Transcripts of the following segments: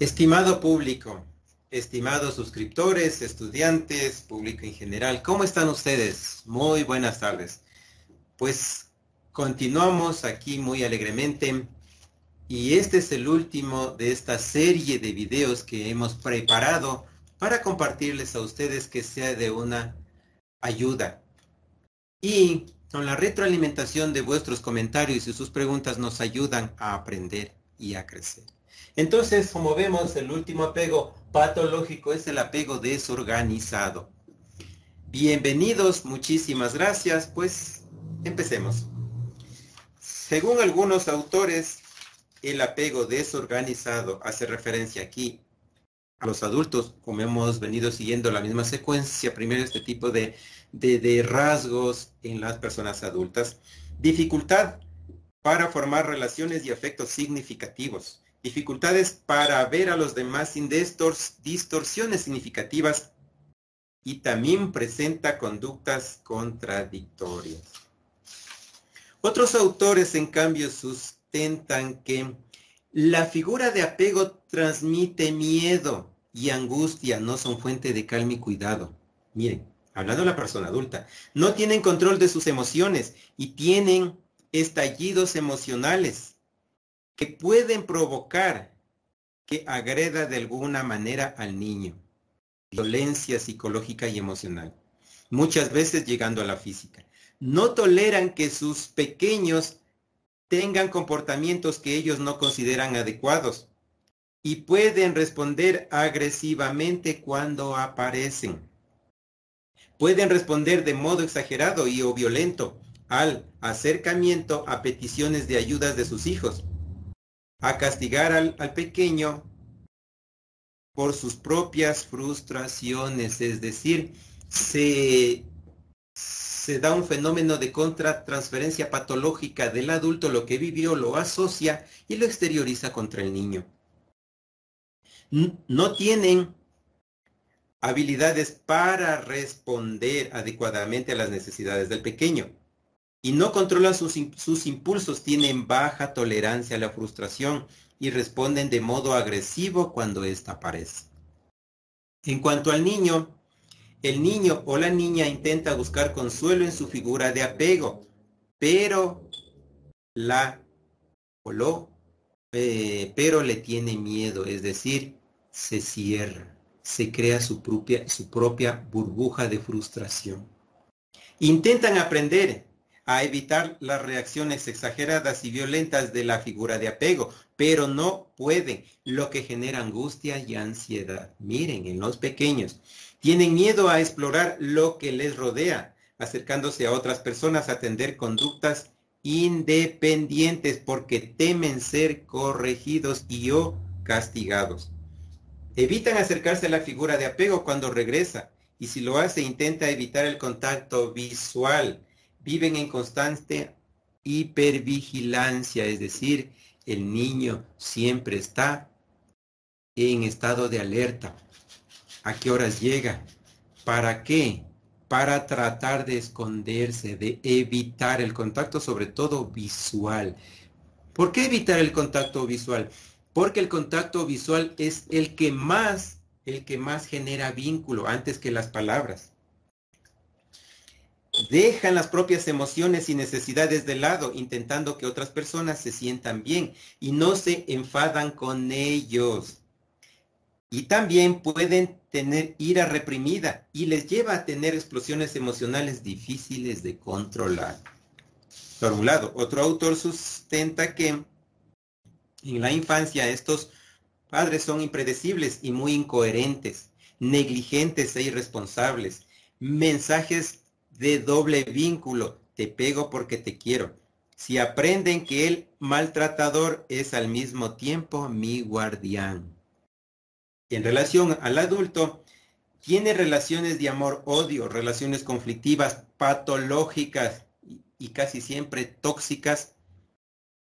Estimado público, estimados suscriptores, estudiantes, público en general, ¿cómo están ustedes? Muy buenas tardes. Pues continuamos aquí muy alegremente y este es el último de esta serie de videos que hemos preparado para compartirles a ustedes que sea de una ayuda. Y con la retroalimentación de vuestros comentarios y sus preguntas nos ayudan a aprender y a crecer. Entonces, como vemos, el último apego patológico es el apego desorganizado. Bienvenidos, muchísimas gracias. Pues empecemos. Según algunos autores, el apego desorganizado hace referencia aquí a los adultos, como hemos venido siguiendo la misma secuencia, primero este tipo de rasgos en las personas adultas. Dificultad para formar relaciones y afectos significativos. Dificultades para ver a los demás sin distorsiones significativas y también presenta conductas contradictorias. Otros autores, en cambio, sustentan que la figura de apego transmite miedo y angustia, no son fuente de calma y cuidado. Miren, hablando de la persona adulta, no tienen control de sus emociones y tienen estallidos emocionales que pueden provocar que agreda de alguna manera al niño. Violencia psicológica y emocional, muchas veces llegando a la física. No toleran que sus pequeños tengan comportamientos que ellos no consideran adecuados y pueden responder agresivamente cuando aparecen. Pueden responder de modo exagerado y o violento al acercamiento a peticiones de ayudas de sus hijos, a castigar al pequeño por sus propias frustraciones, es decir, se da un fenómeno de contratransferencia patológica del adulto, lo que vivió lo asocia y lo exterioriza contra el niño. No tienen habilidades para responder adecuadamente a las necesidades del pequeño y no controlan sus impulsos, tienen baja tolerancia a la frustración y responden de modo agresivo cuando ésta aparece. En cuanto al niño, el niño o la niña intenta buscar consuelo en su figura de apego, pero la o lo, pero le tiene miedo, es decir, se cierra, se crea su propia burbuja de frustración. Intentan aprender a evitar las reacciones exageradas y violentas de la figura de apego, pero no pueden, lo que genera angustia y ansiedad. Miren, en los pequeños, tienen miedo a explorar lo que les rodea, acercándose a otras personas a atender conductas independientes porque temen ser corregidos y o castigados. Evitan acercarse a la figura de apego cuando regresa y si lo hace intenta evitar el contacto visual. Viven en constante hipervigilancia, es decir, el niño siempre está en estado de alerta. ¿A qué horas llega? ¿Para qué? Para tratar de esconderse, de evitar el contacto, sobre todo visual. ¿Por qué evitar el contacto visual? Porque el contacto visual es el que más genera vínculo antes que las palabras. Dejan las propias emociones y necesidades de lado, intentando que otras personas se sientan bien y no se enfadan con ellos. Y también pueden tener ira reprimida y les lleva a tener explosiones emocionales difíciles de controlar. Por un lado, otro autor sustenta que en la infancia estos padres son impredecibles y muy incoherentes, negligentes e irresponsables. Mensajes de doble vínculo, te pego porque te quiero. Si aprenden que el maltratador es al mismo tiempo mi guardián. En relación al adulto, tiene relaciones de amor-odio, relaciones conflictivas, patológicas y casi siempre tóxicas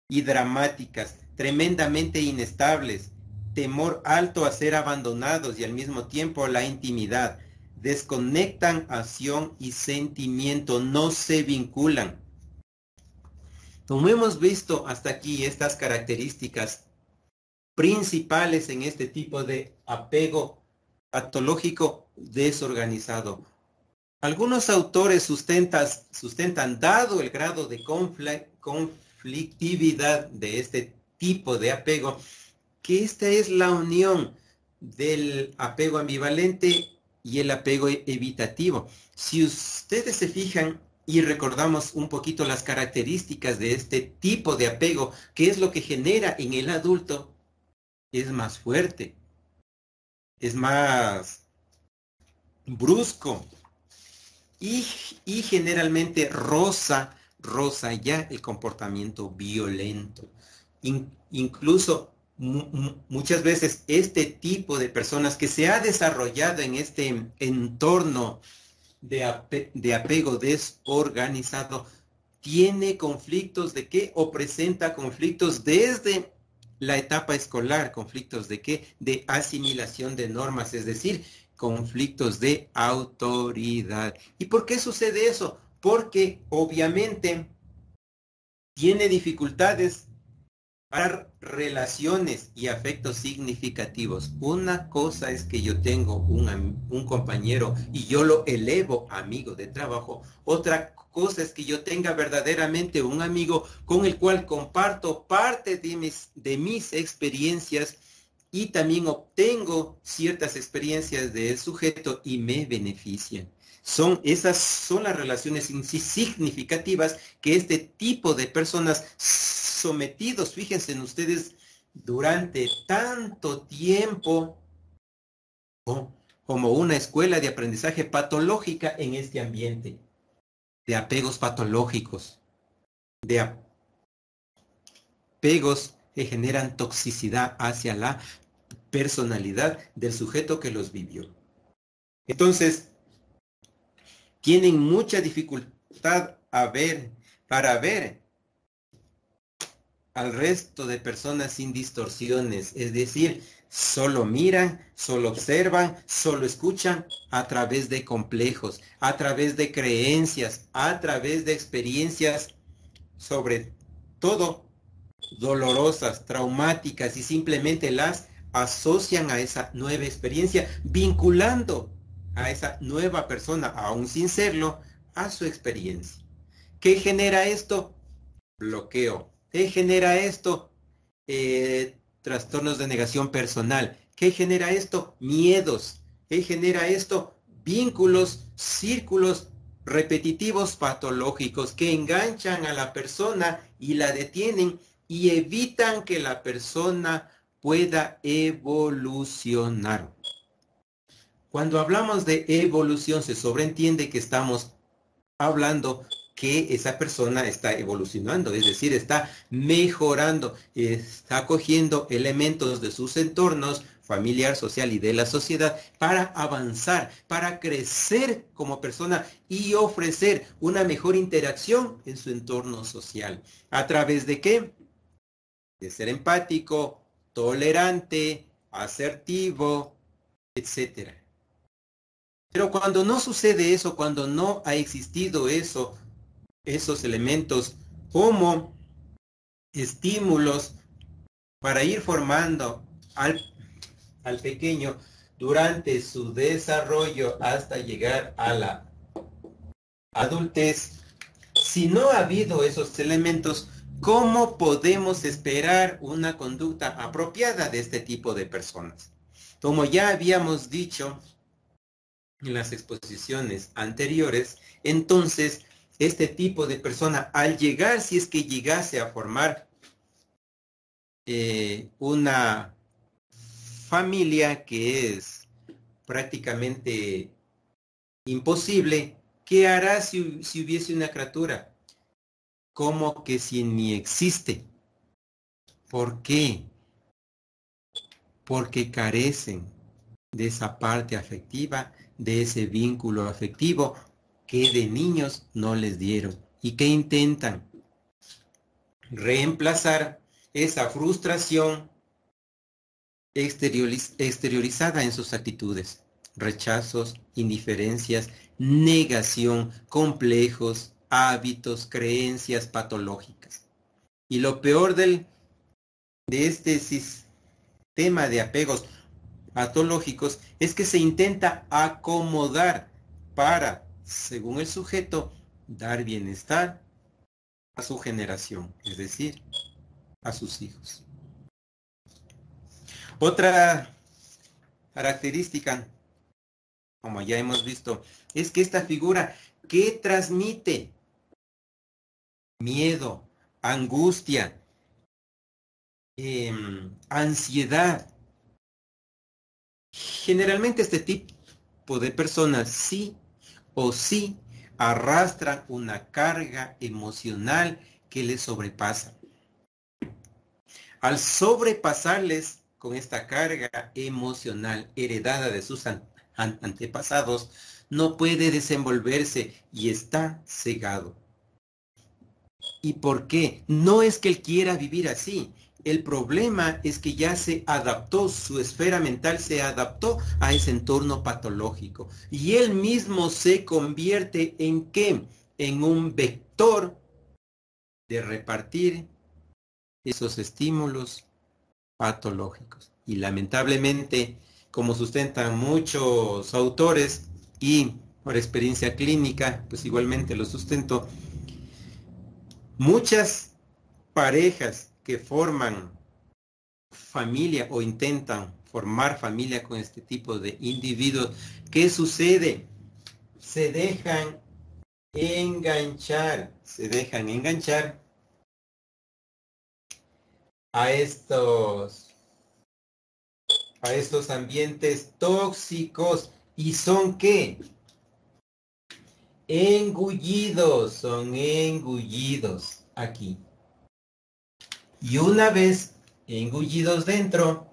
y dramáticas, tremendamente inestables, temor alto a ser abandonados y al mismo tiempo la intimidad. Desconectan acción y sentimiento, no se vinculan. Como hemos visto hasta aquí estas características principales en este tipo de apego patológico desorganizado. Algunos autores sustentan, dado el grado de conflictividad de este tipo de apego, que esta es la unión del apego ambivalente y el apego evitativo. Si ustedes se fijan y recordamos un poquito las características de este tipo de apego, ¿qué es lo que genera en el adulto? Es más fuerte, es más brusco y generalmente roza ya el comportamiento violento. Incluso muchas veces este tipo de personas que se ha desarrollado en este entorno de apego desorganizado tiene conflictos de qué o presenta conflictos desde la etapa escolar, conflictos de qué, de asimilación de normas, es decir, conflictos de autoridad. ¿Y por qué sucede eso? Porque obviamente tiene dificultades para relaciones y afectos significativos. Una cosa es que yo tengo un compañero y yo lo elevo amigo de trabajo. Otra cosa es que yo tenga verdaderamente un amigo con el cual comparto parte de mis experiencias y también obtengo ciertas experiencias del sujeto y me benefician. Esas son las relaciones significativas que este tipo de personas sometidos, fíjense en ustedes, durante tanto tiempo como una escuela de aprendizaje patológica en este ambiente, de apegos patológicos, de apegos que generan toxicidad hacia la personalidad del sujeto que los vivió. Entonces, tienen mucha dificultad para ver al resto de personas sin distorsiones, es decir, solo miran, solo observan, solo escuchan a través de complejos, a través de creencias, a través de experiencias, sobre todo dolorosas, traumáticas, y simplemente las asocian a esa nueva experiencia, vinculando a esa nueva persona, aún sin serlo, a su experiencia. ¿Qué genera esto? Bloqueo. ¿Qué genera esto? Trastornos de negación personal. ¿Qué genera esto? Miedos. ¿Qué genera esto? Vínculos, círculos repetitivos patológicos que enganchan a la persona y la detienen y evitan que la persona pueda evolucionar. Cuando hablamos de evolución, se sobreentiende que estamos hablando que esa persona está evolucionando, es decir, está mejorando, está cogiendo elementos de sus entornos familiar, social y de la sociedad para avanzar, para crecer como persona y ofrecer una mejor interacción en su entorno social. ¿A través de qué? De ser empático, tolerante, asertivo, etcétera. Pero cuando no sucede eso, cuando no ha existido eso, esos elementos como estímulos para ir formando al pequeño durante su desarrollo hasta llegar a la adultez, si no ha habido esos elementos, ¿cómo podemos esperar una conducta apropiada de este tipo de personas? Como ya habíamos dicho en las exposiciones anteriores, entonces este tipo de persona, al llegar, si es que llegase a formar una familia que es prácticamente imposible, ¿qué hará si hubiese una criatura? Como que si ni existe. ¿Por qué? Porque carecen de esa parte afectiva, de ese vínculo afectivo que de niños no les dieron y que intentan reemplazar esa frustración exteriorizada en sus actitudes, rechazos, indiferencias, negación, complejos, hábitos, creencias patológicas. Y lo peor de este tema de apegos patológicos es que se intenta acomodar para, según el sujeto, dar bienestar a su generación, es decir, a sus hijos. Otra característica, como ya hemos visto, es que esta figura que transmite miedo, angustia, ansiedad. Generalmente este tipo de personas sí o sí arrastran una carga emocional que les sobrepasa. Al sobrepasarles con esta carga emocional heredada de sus antepasados, no puede desenvolverse y está cegado. ¿Y por qué? No es que él quiera vivir así. El problema es que ya se adaptó, su esfera mental se adaptó a ese entorno patológico. Y él mismo se convierte en ¿qué? En un vector de repartir esos estímulos patológicos. Y lamentablemente, como sustentan muchos autores y por experiencia clínica, pues igualmente lo sustento, muchas parejas que forman familia o intentan formar familia con este tipo de individuos, ¿qué sucede? Se dejan enganchar a estos ambientes tóxicos y son ¿qué? Son engullidos aquí. Y una vez engullidos dentro,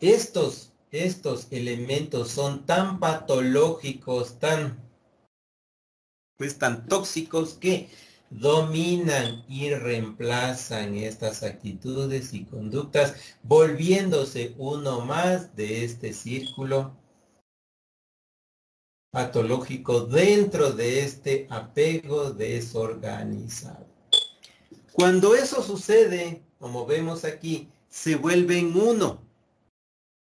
estos elementos son tan patológicos, tan tóxicos que dominan y reemplazan estas actitudes y conductas, volviéndose uno más de este círculo patológico dentro de este apego desorganizado. Cuando eso sucede, como vemos aquí, se vuelven uno.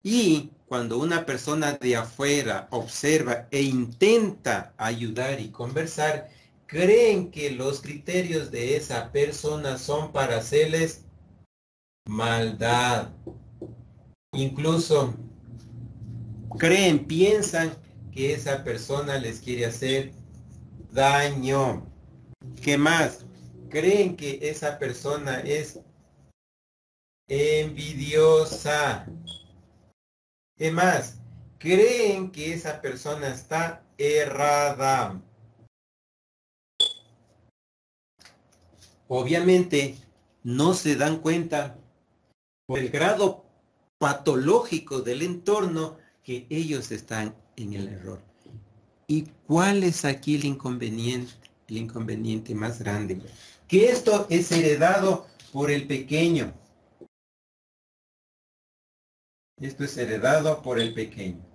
Y cuando una persona de afuera observa e intenta ayudar y conversar, creen que los criterios de esa persona son para hacerles maldad. Incluso piensan que esa persona les quiere hacer daño. ¿Qué más? Creen que esa persona es envidiosa. ¿Qué más? Creen que esa persona está errada. Obviamente no se dan cuenta por el grado patológico del entorno que ellos están en el error. ¿Y cuál es aquí el inconveniente? El inconveniente más grande. Que esto es heredado por el pequeño. Esto es heredado por el pequeño.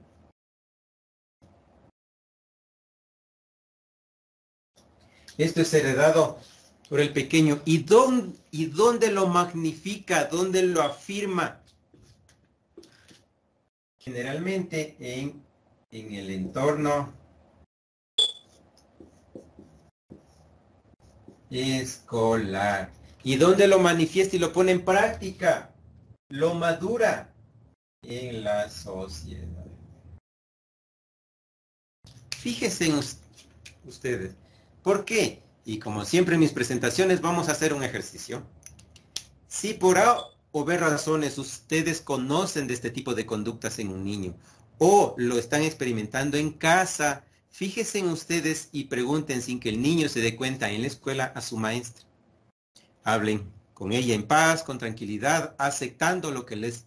Esto es heredado por el pequeño. ¿Y dónde lo magnifica? ¿Dónde lo afirma? Generalmente en el entorno escolar. ¿Y dónde lo manifiesta y lo pone en práctica? Lo madura en la sociedad. Fíjense en ustedes. ¿Por qué? Y como siempre en mis presentaciones vamos a hacer un ejercicio. Si por A o B razones ustedes conocen de este tipo de conductas en un niño o lo están experimentando en casa, fíjense en ustedes y pregunten sin que el niño se dé cuenta en la escuela a su maestra. Hablen con ella en paz, con tranquilidad, aceptando lo que les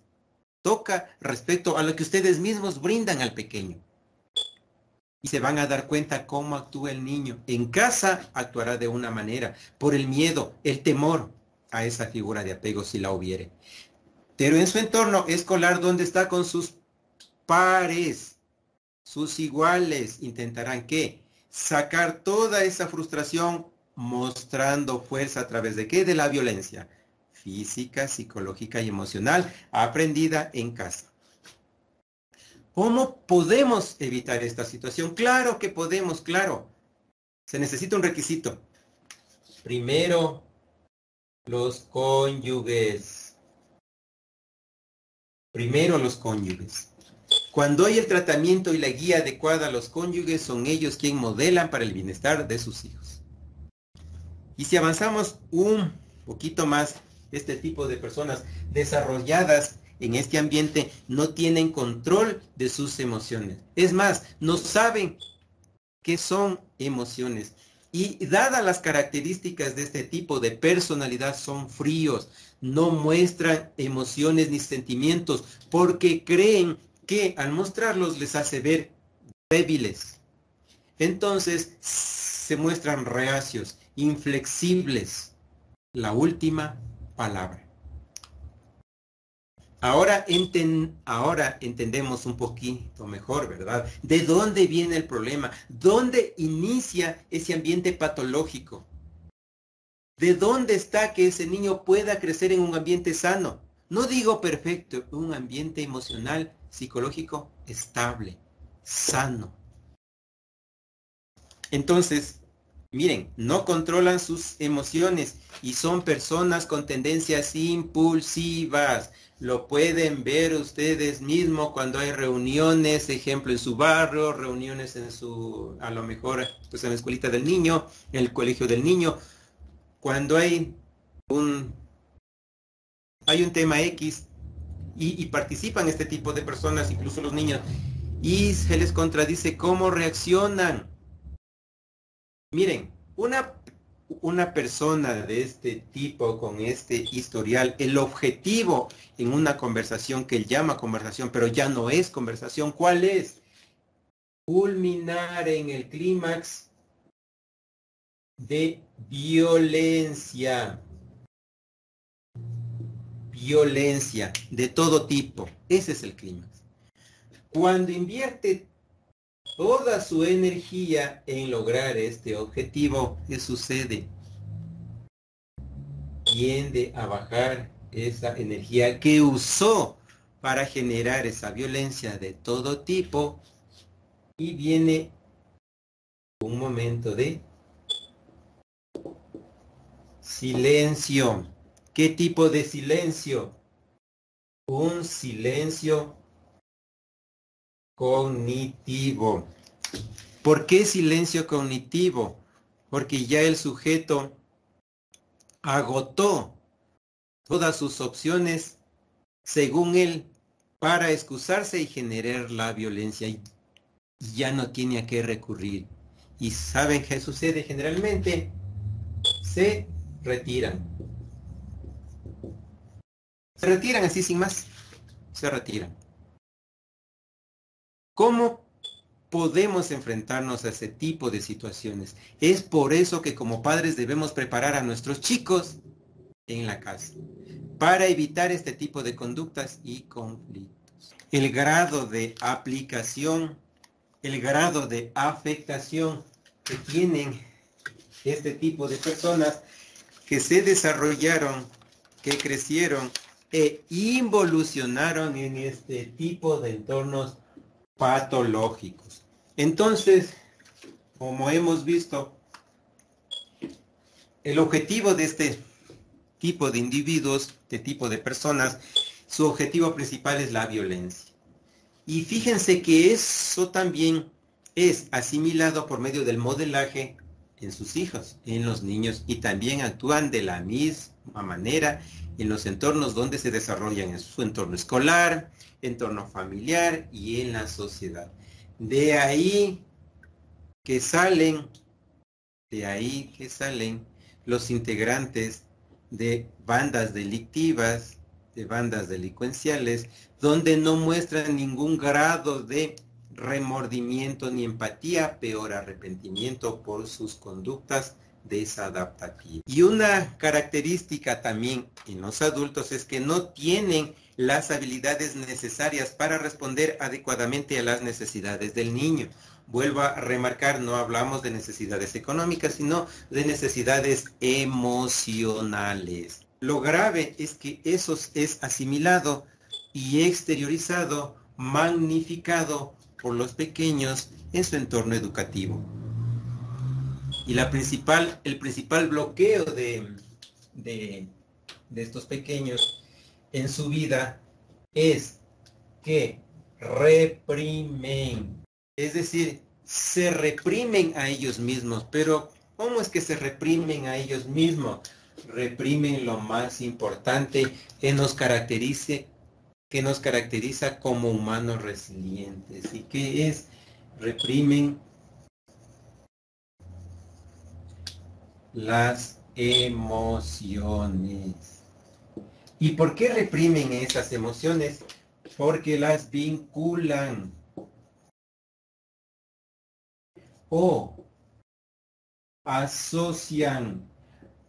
toca respecto a lo que ustedes mismos brindan al pequeño. Y se van a dar cuenta cómo actúa el niño. En casa actuará de una manera, por el miedo, el temor a esa figura de apego si la hubiere. Pero en su entorno escolar, donde está con sus pares, sus iguales, intentarán ¿qué? Sacar toda esa frustración mostrando fuerza a través de ¿qué? De la violencia física, psicológica y emocional aprendida en casa. ¿Cómo podemos evitar esta situación? Claro que podemos, claro. Se necesita un requisito. Primero, los cónyuges. Primero los cónyuges. Cuando hay el tratamiento y la guía adecuada a los cónyuges, son ellos quienes modelan para el bienestar de sus hijos. Y si avanzamos un poquito más, este tipo de personas desarrolladas en este ambiente no tienen control de sus emociones. Es más, no saben qué son emociones. Y dadas las características de este tipo de personalidad, son fríos, no muestran emociones ni sentimientos, porque creen que al mostrarlos les hace ver débiles. Entonces se muestran reacios, inflexibles. La última palabra. Ahora entendemos un poquito mejor, ¿verdad? ¿De dónde viene el problema? ¿Dónde inicia ese ambiente patológico? ¿De dónde está que ese niño pueda crecer en un ambiente sano? No digo perfecto, un ambiente emocional, psicológico estable, sano. Entonces, miren, no controlan sus emociones y son personas con tendencias impulsivas. Lo pueden ver ustedes mismos cuando hay reuniones, ejemplo, en su barrio, reuniones en su, a lo mejor, pues en la escuelita del niño, en el colegio del niño. Cuando hay un tema X y participan este tipo de personas, incluso los niños, y se les contradice cómo reaccionan. Miren, una persona de este tipo, con este historial, el objetivo en una conversación que él llama conversación, pero ya no es conversación, ¿cuál es? Culminar en el clímax de violencia. Violencia de todo tipo. Ese es el clímax. Cuando invierte toda su energía en lograr este objetivo, ¿qué sucede? Tiende a bajar esa energía que usó para generar esa violencia de todo tipo y viene un momento de silencio. ¿Qué tipo de silencio? Un silencio cognitivo. ¿Por qué silencio cognitivo? Porque ya el sujeto agotó todas sus opciones, según él, para excusarse y generar la violencia. Y ya no tiene a qué recurrir. ¿Y saben qué sucede generalmente? Se retiran. Se retiran así sin más. Se retiran. ¿Cómo podemos enfrentarnos a ese tipo de situaciones? Es por eso que como padres debemos preparar a nuestros chicos en la casa para evitar este tipo de conductas y conflictos. El grado de aplicación, el grado de afectación que tienen este tipo de personas que se desarrollaron, que crecieron e involucionaron en este tipo de entornos patológicos. Entonces, como hemos visto, el objetivo de este tipo de individuos, de tipo de personas, su objetivo principal es la violencia. Y fíjense que eso también es asimilado por medio del modelaje en sus hijos, en los niños, y también actúan de la misma manera en los entornos donde se desarrollan, en su entorno escolar, entorno familiar y en la sociedad. De ahí que salen, de ahí que salen los integrantes de bandas delictivas, de bandas delincuenciales, donde no muestran ningún grado de remordimiento ni empatía, peor arrepentimiento por sus conductas desadaptativas. Y una característica también en los adultos es que no tienen las habilidades necesarias para responder adecuadamente a las necesidades del niño. vuelvo a remarcar, no hablamos de necesidades económicas, sino de necesidades emocionales. Lo grave es que eso es asimilado y exteriorizado, magnificado por los pequeños en su entorno educativo. Y el principal bloqueo de estos pequeños en su vida es que reprimen. Es decir, se reprimen a ellos mismos. Pero ¿cómo es que se reprimen a ellos mismos? Reprimen lo más importante que nos caracteriza como humanos resilientes. ¿Y qué es? Reprimen las emociones. ¿Y por qué reprimen esas emociones? Porque las vinculan o asocian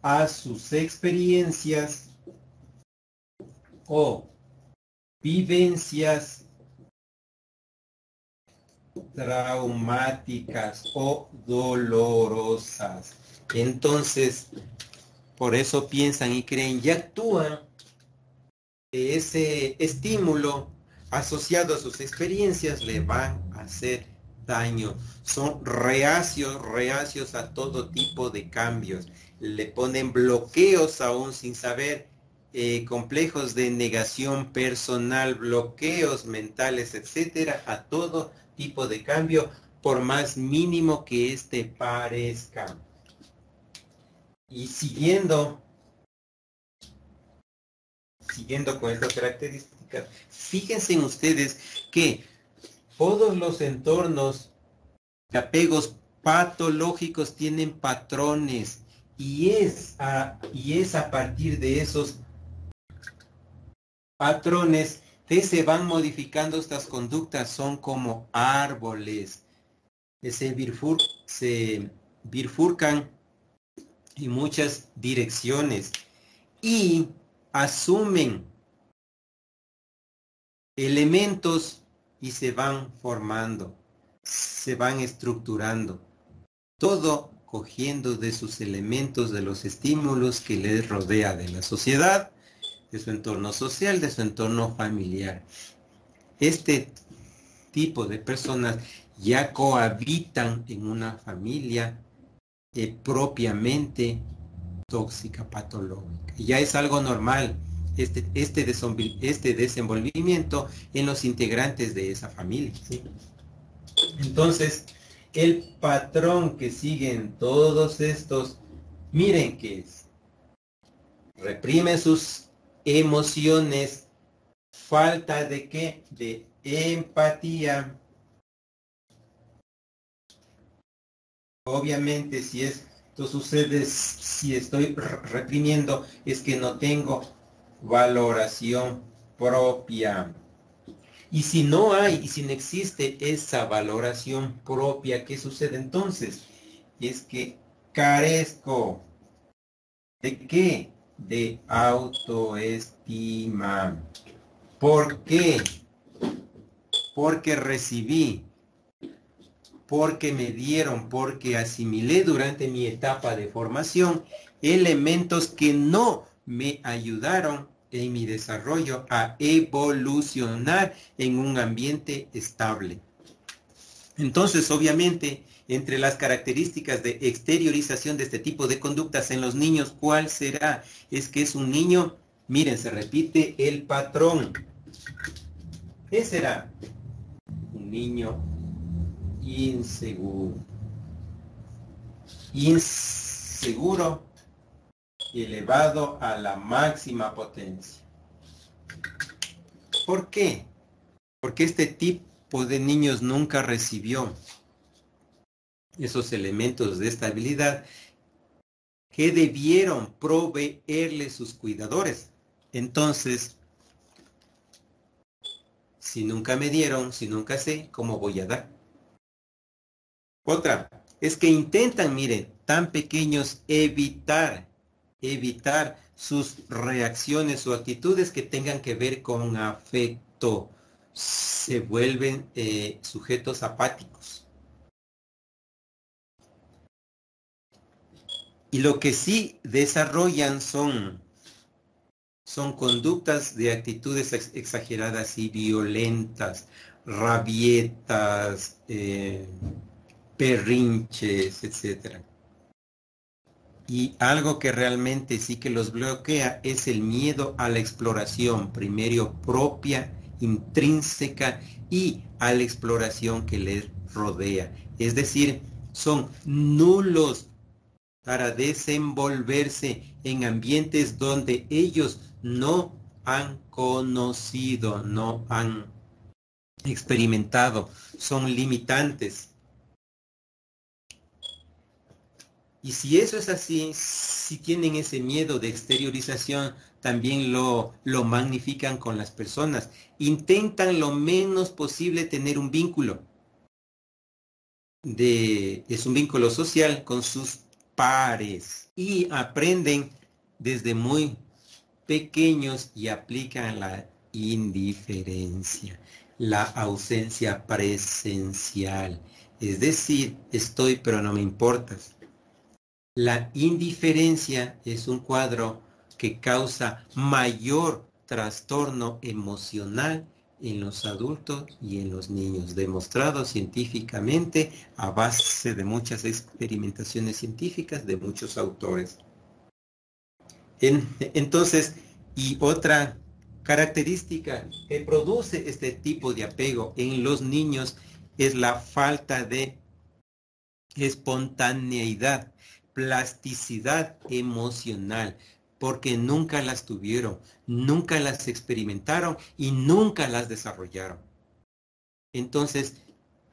a sus experiencias o vivencias traumáticas o dolorosas. Entonces, por eso piensan y creen y actúan de ese estímulo asociado a sus experiencias le van a hacer daño. Son reacios a todo tipo de cambios. Le ponen bloqueos aún sin saber, complejos de negación personal, bloqueos mentales, etcétera, a todo tipo de cambio, por más mínimo que éste parezca. Y siguiendo con estas características, fíjense ustedes que todos los entornos de apegos patológicos tienen patrones y es a partir de esos patrones que se van modificando estas conductas. Son como árboles que se bifurcan en muchas direcciones y asumen elementos y se van formando, se van estructurando, todo cogiendo de sus elementos, de los estímulos que les rodea, de la sociedad, de su entorno social, de su entorno familiar. Este tipo de personas ya cohabitan en una familia propiamente tóxica, patológica. Ya es algo normal este desenvolvimiento en los integrantes de esa familia, ¿sí? Entonces, el patrón que siguen todos estos, miren qué es. Reprime sus emociones, falta de qué? De empatía. Obviamente, si esto sucede, si estoy reprimiendo, es que no tengo valoración propia. Y si no hay, y si no existe esa valoración propia, ¿qué sucede entonces? Es que carezco. ¿De qué? De autoestima. ¿Por qué? Porque recibí, porque me dieron, porque asimilé durante mi etapa de formación elementos que no me ayudaron en mi desarrollo a evolucionar en un ambiente estable. Entonces, obviamente, entre las características de exteriorización de este tipo de conductas en los niños, ¿cuál será? Es que es un niño, miren, se repite el patrón. ¿Qué será? Un niño inseguro. Inseguro y elevado a la máxima potencia. ¿Por qué? Porque este tipo de niños nunca recibió esos elementos de estabilidad que debieron proveerle sus cuidadores. Entonces, si nunca me dieron, si nunca sé, ¿cómo voy a dar? Otra, es que intentan, miren, tan pequeños, evitar sus reacciones o actitudes que tengan que ver con afecto. Se vuelven sujetos apáticos. Y lo que sí desarrollan son conductas de actitudes exageradas y violentas, rabietas, berrinches, etc. Y algo que realmente sí que los bloquea es el miedo a la exploración, primero propia, intrínseca, y a la exploración que les rodea. Es decir, son nulos para desenvolverse en ambientes donde ellos no han conocido, no han experimentado, son limitantes. Y si eso es así, si tienen ese miedo de exteriorización, también lo magnifican con las personas. Intentan lo menos posible tener un vínculo. Es un vínculo social con sus pares. Y aprenden desde muy pequeños y aplican la indiferencia, la ausencia presencial. Es decir, estoy pero no me importas. La indiferencia es un cuadro que causa mayor trastorno emocional en los adultos y en los niños, demostrado científicamente a base de muchas experimentaciones científicas de muchos autores. Entonces, y otra característica que produce este tipo de apego en los niños es la falta de espontaneidad, plasticidad emocional, porque nunca las tuvieron, nunca las experimentaron y nunca las desarrollaron. Entonces,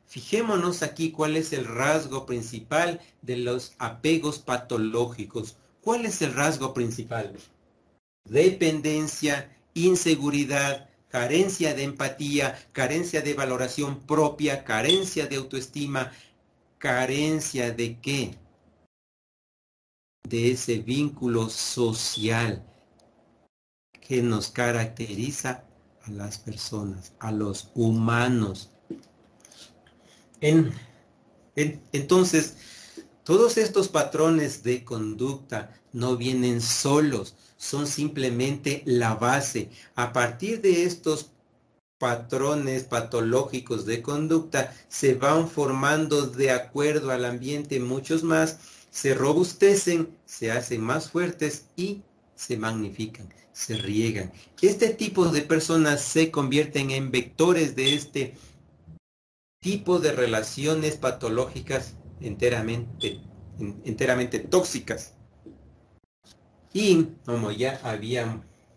fijémonos aquí cuál es el rasgo principal de los apegos patológicos. ¿Cuál es el rasgo principal? Dependencia, inseguridad, carencia de empatía, carencia de valoración propia, carencia de autoestima, carencia de qué? De ese vínculo social que nos caracteriza a las personas, a los humanos. Entonces, todos estos patrones de conducta no vienen solos, son simplemente la base. A partir de estos patrones patológicos de conducta se van formando de acuerdo al ambiente muchos más, se robustecen, se hacen más fuertes y se magnifican, se riegan. Este tipo de personas se convierten en vectores de este tipo de relaciones patológicas enteramente tóxicas. Y como ya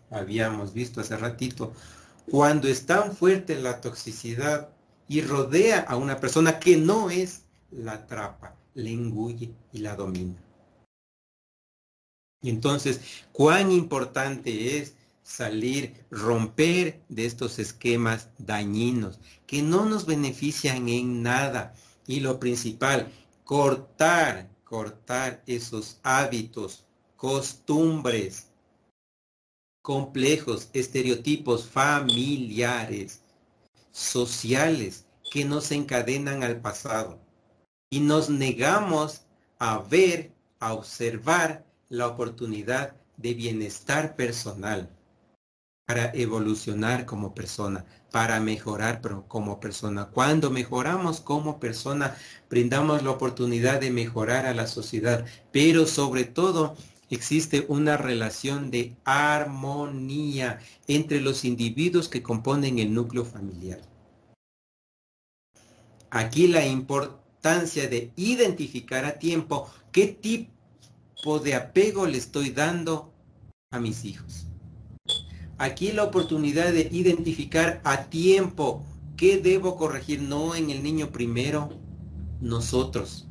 habíamos visto hace ratito, cuando es tan fuerte la toxicidad y rodea a una persona que no es, la atrapa, la engulle y la domina. Y entonces, cuán importante es salir, romper de estos esquemas dañinos que no nos benefician en nada. Y lo principal, cortar esos hábitos, costumbres, complejos, estereotipos familiares, sociales que nos encadenan al pasado y nos negamos a ver, a observar la oportunidad de bienestar personal para evolucionar como persona, para mejorar como persona. Cuando mejoramos como persona, brindamos la oportunidad de mejorar a la sociedad, pero sobre todo existe una relación de armonía entre los individuos que componen el núcleo familiar. Aquí la importancia de identificar a tiempo qué tipo de apego le estoy dando a mis hijos. Aquí la oportunidad de identificar a tiempo qué debo corregir, no en el niño primero, nosotros.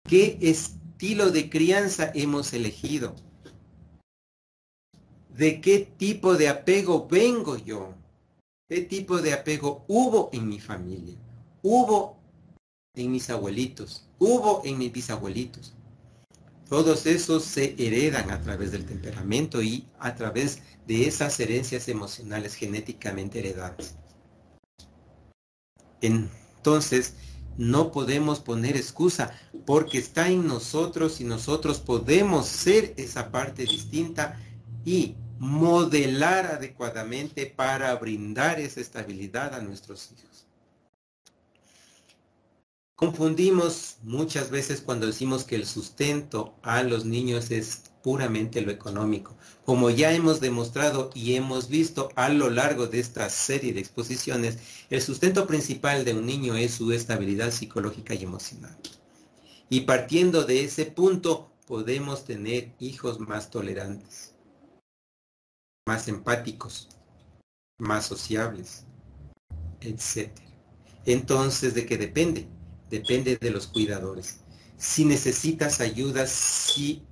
¿Qué estilo de crianza hemos elegido? ¿De qué tipo de apego vengo yo? ¿Qué tipo de apego hubo en mi familia? Hubo en mis abuelitos, hubo en mis bisabuelitos. Todos esos se heredan a través del temperamento y a través de esas herencias emocionales genéticamente heredadas. Entonces, No podemos poner excusa porque está en nosotros y nosotros podemos ser esa parte distinta y modelar adecuadamente para brindar esa estabilidad a nuestros hijos. Confundimos muchas veces cuando decimos que el sustento a los niños es puramente lo económico. Como ya hemos demostrado y hemos visto a lo largo de esta serie de exposiciones, el sustento principal de un niño es su estabilidad psicológica y emocional. Y partiendo de ese punto, podemos tener hijos más tolerantes, más empáticos, más sociables, etc. Entonces, ¿de qué depende? Depende de los cuidadores. Si necesitas ayuda, si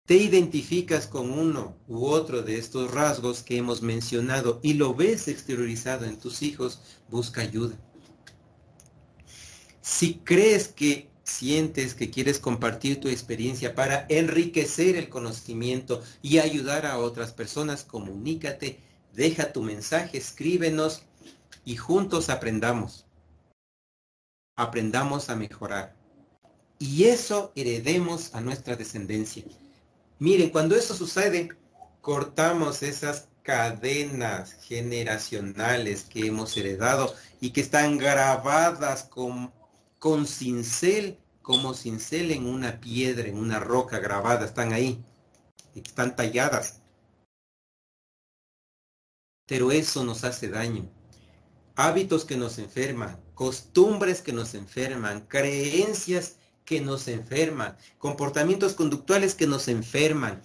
te identificas con uno u otro de estos rasgos que hemos mencionado y lo ves exteriorizado en tus hijos, busca ayuda. Si crees que sientes que quieres compartir tu experiencia para enriquecer el conocimiento y ayudar a otras personas, comunícate, deja tu mensaje, escríbenos y juntos aprendamos. Aprendamos a mejorar. Y eso heredemos a nuestra descendencia. Miren, cuando eso sucede, cortamos esas cadenas generacionales que hemos heredado y que están grabadas con cincel, como cincel en una piedra, en una roca grabada, están ahí, están talladas. Pero eso nos hace daño. Hábitos que nos enferman, costumbres que nos enferman, creencias que nos enferman, comportamientos conductuales que nos enferman,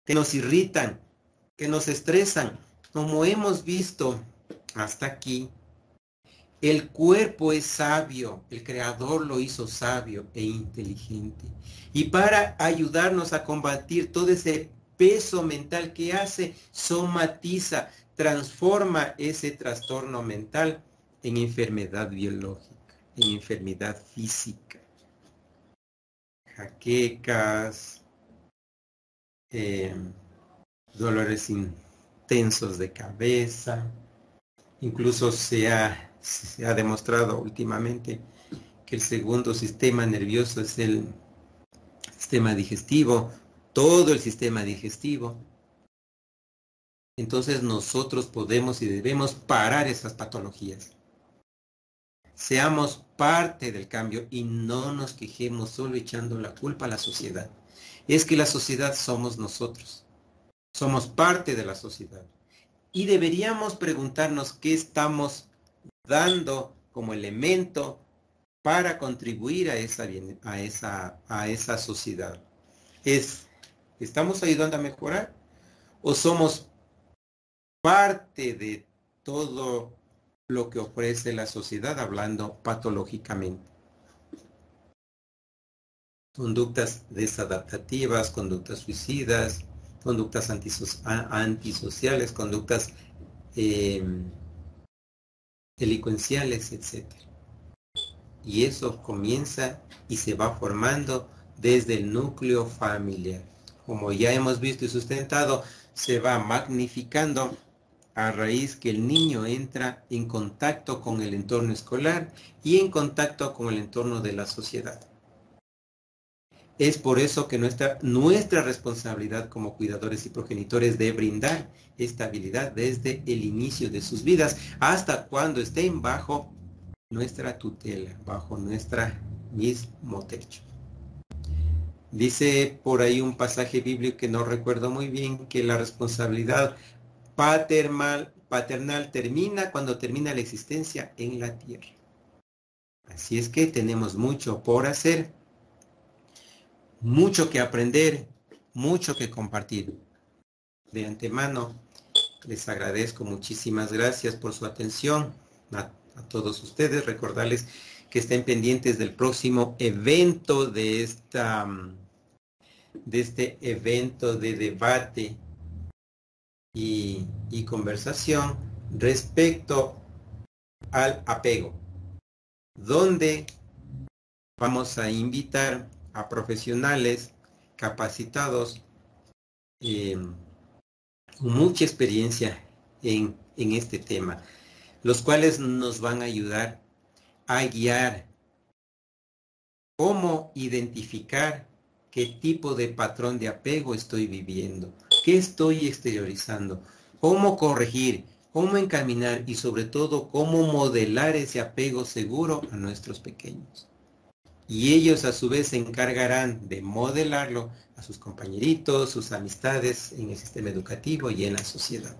que nos irritan, que nos estresan. Como hemos visto hasta aquí, el cuerpo es sabio, el Creador lo hizo sabio e inteligente. Y para ayudarnos a combatir todo ese peso mental que hace, somatiza, transforma ese trastorno mental en enfermedad biológica, en enfermedad física. Jaquecas, dolores intensos de cabeza. Incluso se ha demostrado últimamente que el segundo sistema nervioso es el sistema digestivo, todo el sistema digestivo. Entonces nosotros podemos y debemos parar esas patologías. Seamos parte del cambio y no nos quejemos solo echando la culpa a la sociedad. Es que la sociedad somos nosotros. Somos parte de la sociedad. Y deberíamos preguntarnos qué estamos dando como elemento para contribuir a esa sociedad. ¿Estamos ayudando a mejorar? ¿O somos parte de todo lo que ofrece la sociedad hablando patológicamente? Conductas desadaptativas, conductas suicidas, conductas antisociales, conductas delincuenciales, etc. Y eso comienza y se va formando desde el núcleo familiar. Como ya hemos visto y sustentado, se va magnificando a raíz que el niño entra en contacto con el entorno escolar y en contacto con el entorno de la sociedad. Es por eso que nuestra responsabilidad como cuidadores y progenitores de brindar estabilidad desde el inicio de sus vidas hasta cuando estén bajo nuestra tutela, bajo nuestro mismo techo. Dice por ahí un pasaje bíblico que no recuerdo muy bien, que la responsabilidad paternal termina cuando termina la existencia en la tierra. Así es que tenemos mucho por hacer, mucho que aprender, mucho que compartir. De antemano, les agradezco muchísimas gracias por su atención a todos ustedes. Recordarles que estén pendientes del próximo evento de este evento de debate y conversación respecto al apego, donde vamos a invitar a profesionales capacitados con mucha experiencia en este tema, los cuales nos van a ayudar a guiar cómo identificar qué tipo de patrón de apego estoy viviendo, qué estoy exteriorizando, cómo corregir, cómo encaminar y sobre todo cómo modelar ese apego seguro a nuestros pequeños. Y ellos a su vez se encargarán de modelarlo a sus compañeritos, sus amistades en el sistema educativo y en la sociedad.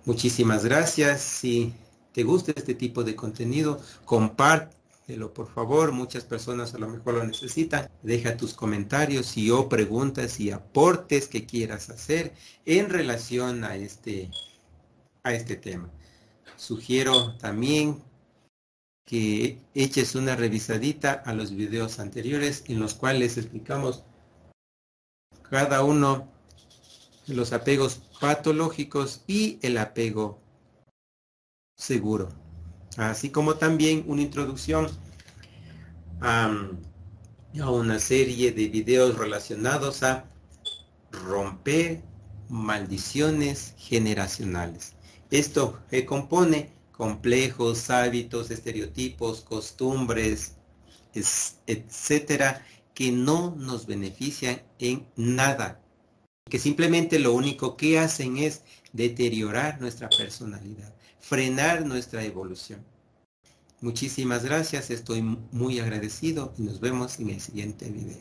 Muchísimas gracias. Si te gusta este tipo de contenido, compártelo por favor. Muchas personas a lo mejor lo necesitan. Deja tus comentarios y o preguntas y aportes que quieras hacer en relación a este tema. Sugiero también que eches una revisadita a los videos anteriores en los cuales explicamos cada uno de los apegos patológicos y el apego seguro, así como también una introducción a una serie de videos relacionados a romper maldiciones generacionales. Esto compone complejos hábitos, estereotipos, costumbres, etcétera, que no nos benefician en nada, que simplemente lo único que hacen es deteriorar nuestra personalidad, frenar nuestra evolución. Muchísimas gracias, estoy muy agradecido y nos vemos en el siguiente video.